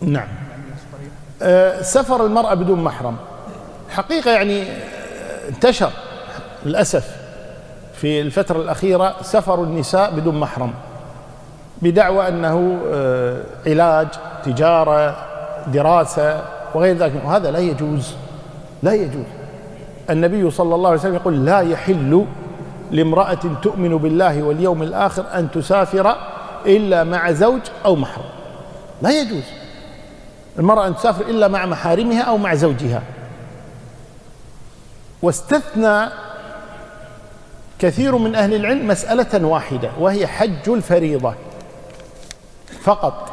نعم. سفر المرأة بدون محرم حقيقة يعني انتشر للأسف في الفترة الأخيرة سفر النساء بدون محرم بدعوى أنه علاج، تجارة، دراسة وغير ذلك، وهذا لا يجوز. لا يجوز. النبي صلى الله عليه وسلم يقول: لا يحل لامرأة تؤمن بالله واليوم الآخر أن تسافر إلا مع زوج أو محرم. لا يجوز المرأة أن تسافر إلا مع محارمها أو مع زوجها. واستثنى كثير من أهل العلم مسألة واحدة، وهي حج الفريضة فقط،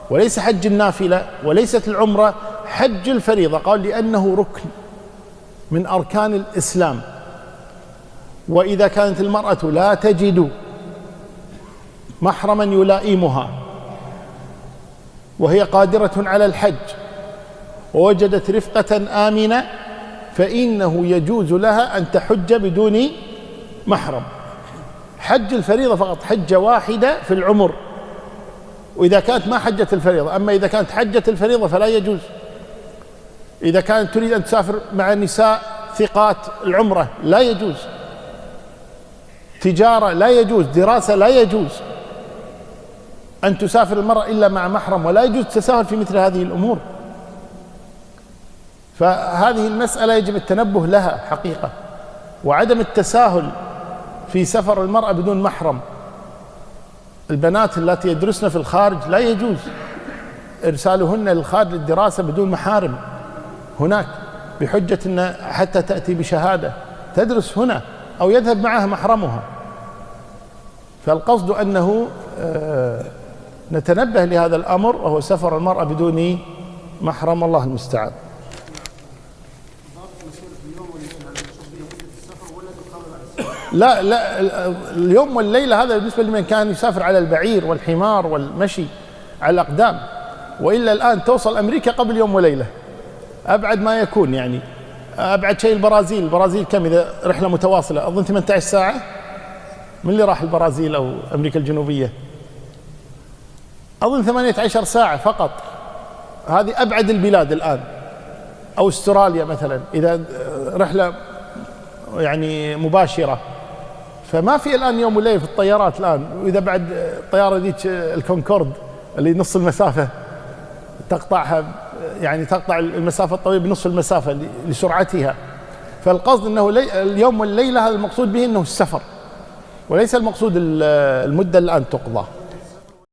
وليس حج النافلة وليست العمرة، حج الفريضة. قال: لأنه ركن من أركان الإسلام، وإذا كانت المرأة لا تجد محرما يلائمها وهي قادرة على الحج ووجدت رفقة آمنة فإنه يجوز لها أن تحج بدون محرم. حج الفريضة فقط، حجة واحدة في العمر، وإذا كانت ما حجت الفريضة. أما إذا كانت حجت الفريضة فلا يجوز. إذا كانت تريد أن تسافر مع نساء ثقات العمرة لا يجوز، تجارة لا يجوز، دراسة لا يجوز أن تسافر المرأة إلا مع محرم، ولا يجوز التساهل في مثل هذه الأمور. فهذه المسألة يجب التنبه لها حقيقة، وعدم التساهل في سفر المرأة بدون محرم. البنات التي يدرسن في الخارج لا يجوز إرسالهن للخارج للدراسة بدون محارم هناك، بحجة أن حتى تأتي بشهادة تدرس هنا أو يذهب معها محرمها. فالقصد أنه نتنبه لهذا الأمر، وهو سفر المرأة بدون محرم. الله المستعان. لا اليوم والليلة هذا بالنسبة لمن كان يسافر على البعير والحمار والمشي على الأقدام، وإلا الآن توصل أمريكا قبل يوم وليلة أبعد ما يكون. يعني أبعد شيء البرازيل كم إذا رحلة متواصلة؟ أظن 18 ساعة. من اللي راح البرازيل أو أمريكا الجنوبية؟ أظن 18 ساعة فقط. هذه أبعد البلاد الآن. أو استراليا مثلا إذا رحلة يعني مباشرة، فما في الآن يوم وليلة في الطيارات الآن. وإذا بعد الطيارة ذيك الكونكورد اللي نص المسافة تقطعها، يعني تقطع المسافة الطويلة بنصف المسافة لسرعتها. فالقصد أنه اليوم والليلة هذا المقصود به أنه السفر، وليس المقصود المدة الآن تقضى.